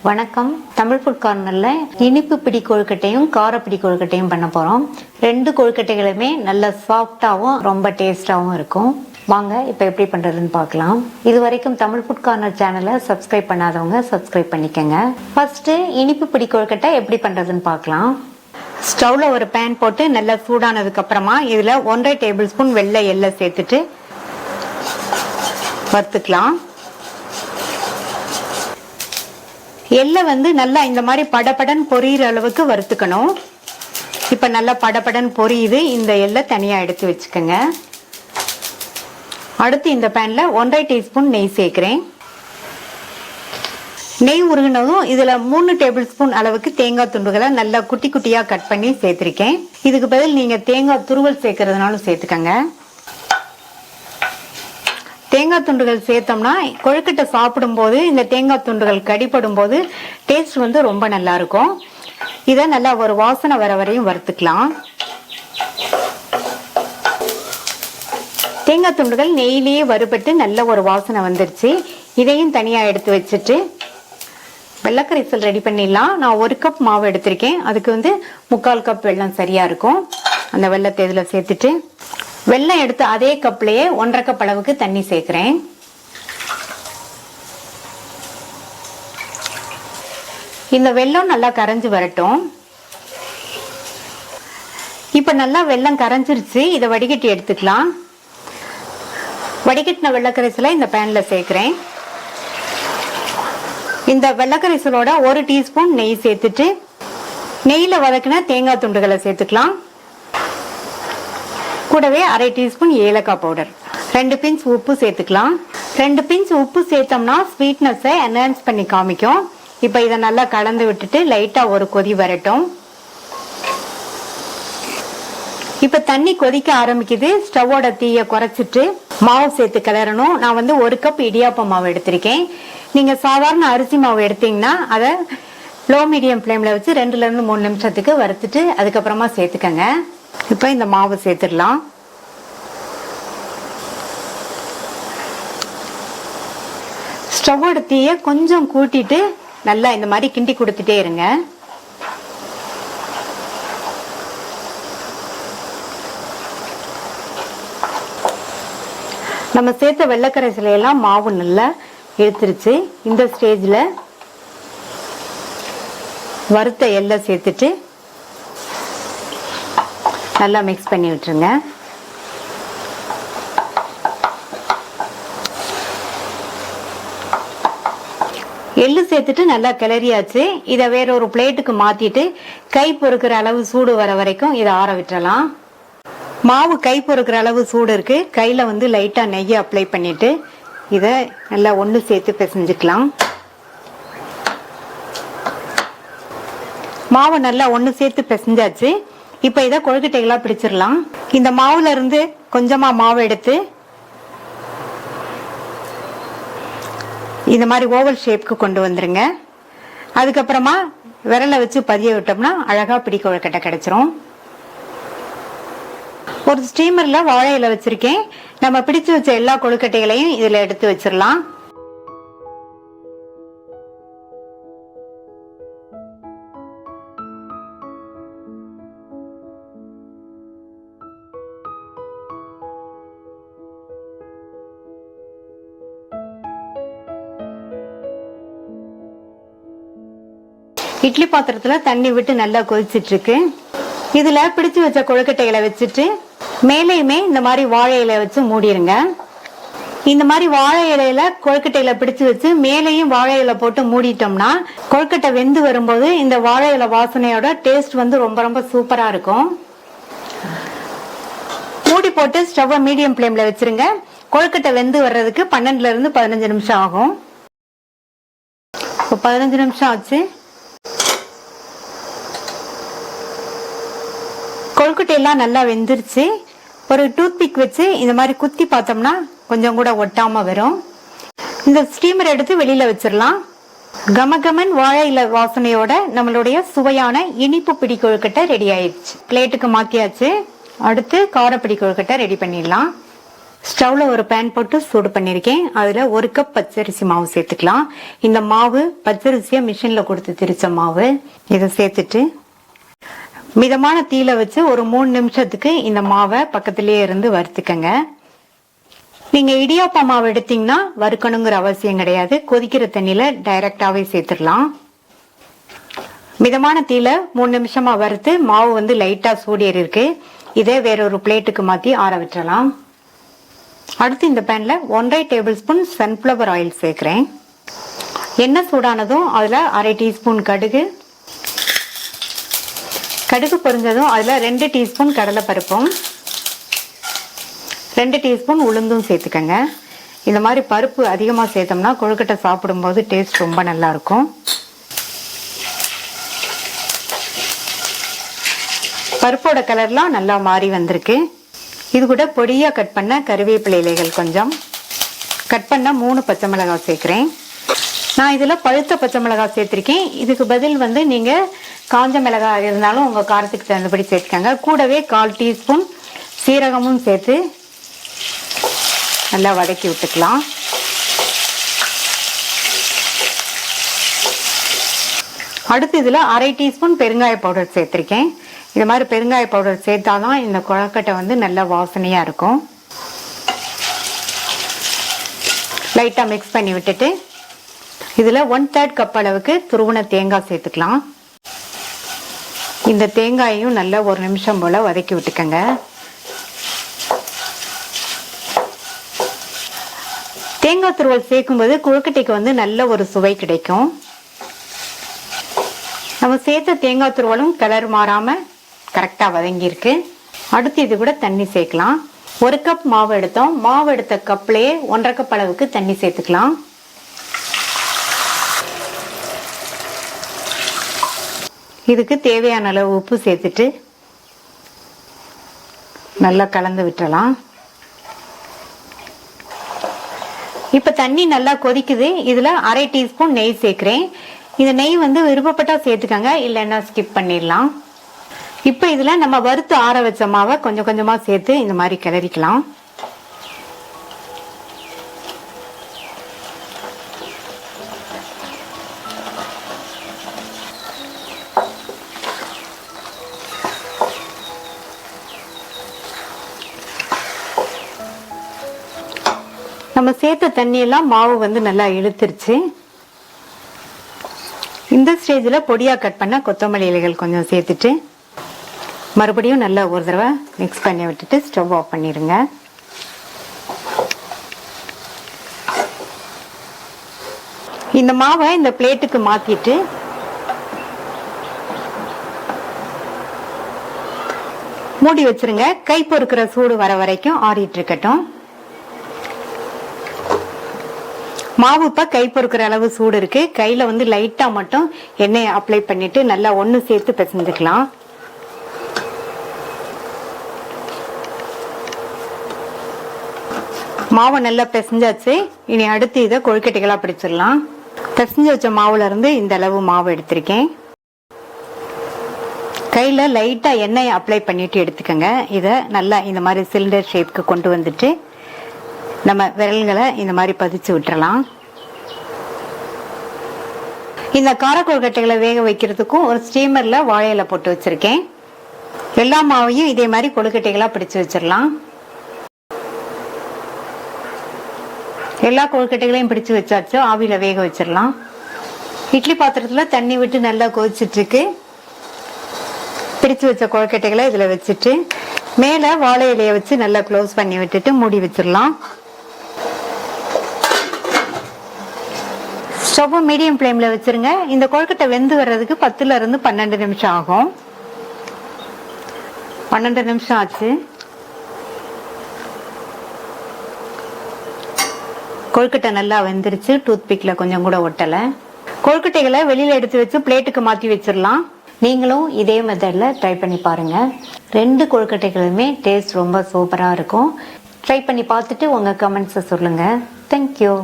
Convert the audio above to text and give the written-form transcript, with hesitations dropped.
வணக்கம். தமிழ் ஃபுட் கார்னர்ல இனிப்பு பிடி கொழுக்கட்டையும் காரப்பிடி கொழுக்கட்டையும் பண்ண போறோம். ரெண்டு கொழுக்கட்டைகளுமே நல்ல சாஃப்டாவும் ரொம்ப டேஸ்டாவும் இருக்கும். வாங்க இப்ப எப்படி பண்றதுன்னு பார்க்கலாம். இது வரைக்கும் தமிழ் ஃபுட் கார்னர் சேனலை சப்ஸ்கிரைப் பண்ணாதவங்க சப்ஸ்கிரைப் பண்ணிக்கங்க. ஃபர்ஸ்ட் இனிப்பு பிடி கொழுக்கட்டை எப்படி பண்றதுன்னு பார்க்கலாம். ஸ்டவ்ல ஒரு பேன் போட்டு நல்லா சூடானதுக்கு அப்புறமா இதுல 1.5 டேபிள் ஸ்பூன் வெள்ளை எள்ளை சேர்த்துட்டு வறுத்துக்கலாம். எள்ளை நல்லா இந்த மாதிரி படபடன் பொரியிற அளவுக்கு வறுத்துக்கணும். இப்ப நல்லா படபடன் பொரியுது. இந்த எள்ளை தனியா எடுத்து வச்சுக்கோங்க. அடுத்து இந்த பேன்ல 1.5 டீஸ்பூன் நெய் சேர்க்கிறேன். நெய் உருகினதும் இதுல 3 டேபிள் ஸ்பூன் அளவுக்கு தேங்காய் துண்டுகளை நல்லா குட்டி குட்டியா கட் பண்ணி சேர்த்திருக்கேன். இதுக்கு பதில் நீங்க தேங்காய் துருவல் சேர்க்கறதுனாலும் சேர்த்துக்கங்க. தேங்காய் துண்டுகள் சேர்த்தோம்னா கொழுக்கட்டை சாப்பிடும் போது இந்த தேங்காய் துண்டுகள் கடிப்படும் போது டேஸ்ட் ரொம்ப நல்லா இருக்கும். இதை நல்லா ஒரு வாசனை வர வரையும் வறுத்துக்கலாம். தேங்காய் துண்டுகள் நெய்யிலேயே வறுபட்டு நல்ல ஒரு வாசனை வந்துருச்சு. இதையும் தனியா எடுத்து வச்சுட்டு வெள்ளக்கரைசல் ரெடி பண்ணிடலாம். நான் 1 கப் மாவு எடுத்திருக்கேன். அதுக்கு 3/4 கப் வெல்லம் சரியா இருக்கும். அந்த வெல்லத்தை இதுல சேர்த்துட்டு வெல்லம் எடுத்து அதே கப்லயே 1.5 கப் அளவுக்கு தண்ணி சேர்க்கிறேன். இந்த வெல்லம் நல்லா கரைஞ்சு வரட்டும். இப்ப நல்லா வெல்லம் கரைஞ்சிருச்சு. இதை வடிகட்டி எடுத்துக்கலாம். வடிகட்டின வெள்ளக்கரைசலை இந்த பேன்ல சேர்க்கிறேன். இந்த வெள்ளக்கரைசலோட 1 டீஸ்பூன் நெய் சேர்த்துட்டு நெய்ல வதக்கின தேங்காய் துண்டுகளை சேர்த்துக்கலாம். கூடவே 1/2 டீஸ்பூன் ஏலக்காய் பவுடர், 2 பிஞ்ச் உப்பு சேர்த்துக்கலாம். 2 பிஞ்ச் உப்பு சேர்த்தோம்னா ஸ்வீட்னஸை என்ஹான்ஸ் பண்ணி காமிக்கும். இப்ப இதை நல்லா கலந்து விட்டுட்டு லைட்டா ஒரு கொதி வரட்டும். இப்ப தண்ணி கொதிக்க ஆரம்பிக்குது. ஸ்டவோட தீய குறைச்சிட்டு மாவு சேர்த்து கிளறணும். நான் 1 கப் இடியாப்ப மாவு எடுத்திருக்கேன். நீங்க சாதாரண அரிசி மாவு எடுத்தீங்கன்னா அதை லோ மீடியம் ஃப்ளேம்ல வச்சு 2 ல இருந்து 3 நிமிஷத்துக்கு வறுத்துட்டு அதுக்கப்புறமா சேர்த்துக்கங்க. இப்ப இந்த மாவு சேர்த்துடலாம். ஸ்டவோட தீய கொஞ்சம் கூட்டிட்டு நல்லா இந்த மாதிரி கிண்டி கொடுத்துட்டே இருங்க. நம்ம சேர்த்த வெள்ளக்கரைசல எல்லாம் மாவு நல்லா எடுத்துருச்சு. இந்த ஸ்டேஜ்ல வறுத்த எள்ளை சேர்த்துட்டு நல்லா மிக்ஸ் பண்ணி விட்டுருங்க. எள்ளு சேர்த்துட்டு நல்லா கிளறியாச்சு. இதை வேற ஒரு பிளேட்டுக்கு மாத்திட்டு கை பொறுக்கிற அளவு சூடு வர வரைக்கும் இதை ஆற விட்டுறலாம். மாவு கை பொறுக்கிற அளவு சூடு இருக்கு. கையில லைட்டா நெய்யை அப்ளை பண்ணிட்டு இதை நல்லா ஒண்ணு சேர்த்து பிசைஞ்சுக்கலாம். மாவை நல்லா ஒண்ணு சேர்த்து பிசைஞ்சாச்சு. இப்ப இதை கொழுக்கட்டைகளா பிடிச்சிடலாம். இந்த மாவுல இருந்து கொஞ்சமா மாவு எடுத்து இந்த மாதிரி ஓவல் ஷேப்க்கு கொண்டு வந்துருங்க. அதுக்கப்புறமா விரலை வச்சு பதிய விட்டோம்னா அழகா பிடி கொழுக்கட்டை கிடைச்சிரும். ஒரு ஸ்டீமர்ல வாழை இலை வச்சிருக்கேன். நம்ம பிடிச்சு வச்ச எல்லா கொழுக்கட்டைகளையும் இதுல எடுத்து வச்சிடலாம். இட்லி பாத்திரத்துல தண்ணி விட்டு நல்லா கொதிச்சிட்டு இருக்கு. இதுல பிடிச்சு வச்ச கொழுக்கட்டைகளை வச்சுட்டு மேலேயுமே இந்த மாதிரி வாழை இலை வச்சு மூடிருங்க. இந்த மாதிரி வாழை இலையில கொழுக்கட்டையில பிடிச்சு வச்சு மேலேயும் வாழை இலை போட்டு மூடிட்டோம்னா கொழுக்கட்டை வெந்து வரும்போது இந்த வாழை இலை வாசனையோட டேஸ்ட் ரொம்ப ரொம்ப சூப்பரா இருக்கும். மூடி போட்டு ஸ்டவ் மீடியம் ஃப்ளேம்ல வச்சிருங்க. கொழுக்கட்டை வெந்து வர்றதுக்கு 12 ல இருந்து 15 நிமிஷம் ஆகும். 15 நிமிஷம் ஆச்சு. கொழுக்கட்டை எல்லாம் நல்லா வெந்துருச்சு. ஒரு டூத் பிக் வச்சு இந்த மாதிரி குத்தி பார்த்தோம்னா கொஞ்சம் கூட ஒட்டாம வரும். இந்த ஸ்டீமர் எடுத்து வெளியில வச்சிடலாம். கமகமன் வாழை இலை வாசனையோட நம்மளுடைய சுவையான இனிப்பு பிடி கொழுக்கட்டை ரெடி ஆயிடுச்சு. பிளேட்டுக்கு மாத்தியாச்சு. அடுத்து காரப்பிடி கொழுக்கட்டை ரெடி பண்ணிடலாம். ஸ்டவ்ல ஒரு பேன் போட்டு சூடு பண்ணிருக்கேன். அதுல 1 கப் பச்சரிசி மாவு சேர்த்துக்கலாம். இந்த மாவு பச்சரிசியை மிஷின்ல கொடுத்து திரிச்ச மாவு. இதை சேர்த்துட்டு மிதமான தீயில வச்சு ஒரு 3 நிமிஷத்துக்கு இந்த மாவை பக்கத்திலேயே இருந்து வறுத்துக்கங்க. நீங்க இடியாப்ப மாவு எடுத்தீங்கன்னா வறுக்கணுங்கிற அவசியம் கிடையாது. கொதிக்கிற தண்ணியில டைரக்டாவே சேர்த்துடலாம். மிதமான தீயில 3 நிமிஷமா வறுத்து மாவு வந்து லைட்டா சூடேறி இருக்கு. இதே வேறொரு பிளேட்டுக்கு மாத்தி ஆற விட்டுறலாம். அடுத்து இந்த பேன்ல 1/2 டேபிள் ஸ்பூன் சன்ஃபிளவர் ஆயில் சேர்க்கிறேன். எண்ணெய் சூடானதும் அதுல 1/2 டீஸ்பூன் கடுகு பொரிஞ்சதும் அதுல 2 டீஸ்பூன் கடலை பருப்பும் 2 டீஸ்பூன் உளுந்தும் சேர்த்துக்கங்க. இந்த மாதிரி பருப்பு அதிகமா சேர்த்தோம்னா கொழுக்கட்டை சாப்பிடும்போது டேஸ்ட் ரொம்ப நல்லா இருக்கும். பருப்போட கலர்லாம் நல்லா மாறி வந்திருக்கு. இது கூட பொடியா கட் பண்ண கருவேப்பிலை இலைகள் கொஞ்சம், கட் பண்ண 3 பச்சை மிளகாய் சேர்க்கிறேன். நான் இதுல பழுத்த பச்சை மிளகாய் சேர்த்திருக்கேன். இதுக்கு பதில் வந்து நீங்க காஞ்ச மிளகாய் இருந்தாலும் உங்க காரத்துக்கு தகுந்தபடி சேர்த்துக்கங்க. கூடவே 1/4 டீஸ்பூன் சீரகமும் சேர்த்து நல்லா வதக்கி விட்டுக்கலாம். அடுத்து இதுல 1/2 டீஸ்பூன் பெருங்காய பவுடர் சேர்த்திருக்கேன். இந்த மாதிரி பெருங்காய பவுடர் சேர்த்தாதான் இந்த கொழுக்கட்டை வந்து நல்ல வாசனையா இருக்கும். லைட்டா மிக்ஸ் பண்ணி விட்டுட்டு இதுல 1/3 கப் அளவுக்கு துருவன தேங்காய் சேர்த்துக்கலாம். இந்த தேங்காயையும் நல்லா 1 நிமிஷம் போல வதக்கி விட்டுக்கங்க. தேங்காய் துருவல் சேர்க்கும்போது கொழுக்கட்டைக்கு வந்து நல்ல ஒரு சுவை கிடைக்கும். நம்ம சேர்த்த தேங்காய் துருவலும் கலர் மாறாம கரெக்டா வதங்கி இருக்கு. அடுத்து இது கூட தண்ணி சேர்க்கலாம். 1 கப் மாவு எடுத்தோம். மாவு எடுத்த கப்லயே 1/2 கப் அளவுக்கு தண்ணி சேர்த்துக்கலாம். இதுக்கு தேவையான அளவு உப்பு சேர்த்துட்டு நல்லா கலந்து விட்டுறலாம். இப்ப தண்ணி நல்லா கொதிக்குது. இதுல 1/2 டீஸ்பூன் நெய் சேர்க்கிறேன். இந்த நெய் வந்து விருப்பப்பட்டா சேர்த்துக்கங்க, இல்லைன்னா ஸ்கிப் பண்ணிடலாம். இப்ப இதுல நம்ம வறுத்து ஆற வச்ச மாவை கொஞ்சம் கொஞ்சமா சேர்த்து இந்த மாதிரி கிளறிக்கலாம். நம்ம சேர்த்த தண்ணி எல்லாம் மாவு வந்து நல்லா இழுத்துருச்சு. இந்த ஸ்டேஜ்ல பொடியா கட் பண்ண கொத்தமல்லி இலைகள் கொஞ்சம் சேர்த்துட்டு மறுபடியும் நல்லா ஒரு தடவை மிக்ஸ் பண்ணி விட்டுட்டு ஸ்டவ் ஆஃப் பண்ணிடுங்க. இந்த மாவை இந்த பிளேட்டுக்கு மாத்திட்டு மூடி வச்சிருங்க. கை பொறுக்கிற சூடு வர வரைக்கும் ஆறிட்டு இருக்கட்டும். மாவு இப்ப கை பொறுக்கிற அளவு சூடு இருக்கு. கையில வந்து லைட்டா மட்டும் எண்ணெயை அப்ளை பண்ணிட்டு நல்லா ஒண்ணு சேர்த்து பிசைஞ்சுக்கலாம். மாவை நல்லா பிசைஞ்சாச்சு. இனி அடுத்து இதை கொழுக்கட்டைகளா பிடிச்சிடலாம். பிசைஞ்சு வச்ச மாவுல இருந்து இந்த அளவு மாவு எடுத்திருக்கேன். கையில லைட்டா எண்ணெயை அப்ளை பண்ணிட்டு எடுத்துக்கங்க. இதை நல்லா இந்த மாதிரி சிலிண்டர் ஷேப்க்கு கொண்டு வந்துட்டு நம்ம விரல்களை இந்த மாதிரி பதிச்சு விட்டுறலாம். இந்த கார கொழுக்கட்டைகளை வேக வைக்கிறதுக்கும் ஒரு ஸ்டீமர்ல வாழையில போட்டு வச்சிருக்கேன். எல்லா மாவையும் இதே மாதிரி கொழுக்கட்டைகளா பிடிச்சு வச்சிடலாம். எல்லா கொழுக்கட்டைகளையும் பிடிச்சு வச்சாச்சு. ஆவியில வேக வச்சிடலாம். இட்லி பாத்திரத்துல தண்ணி விட்டு நல்லா கொதிச்சுட்டு இருக்கு. பிடிச்சு வச்ச கொழுக்கட்டைகளை இதுல வச்சுட்டு மேல வாழை இலைய வச்சு நல்லா க்ளோஸ் பண்ணி விட்டுட்டு மூடி வச்சிடலாம். ஸ்டவ் மீடியம் ஃப்ளேம்ல வச்சிருங்க. இந்த கொழுக்கட்டை வெந்து வர்றதுக்கு 10ல இருந்து 12 நிமிஷம் ஆகும். 12 நிமிஷம் ஆச்சு. கொழுக்கட்டை நல்லா வெந்துருச்சு. டூத் பிக்ல கொஞ்சம் கூட ஒட்டல. கொழுக்கட்டைகளை வெளியில எடுத்து வச்சு பிளேட்டுக்கு மாத்தி வச்சிடலாம். நீங்களும் இதே மெத்தட்ல ட்ரை பண்ணி பாருங்க. 2 கொழுக்கட்டைகளுமே டேஸ்ட் ரொம்ப சூப்பரா இருக்கும். ட்ரை பண்ணி பார்த்துட்டு உங்க கமெண்ட்ஸை சொல்லுங்க. தேங்க்யூ.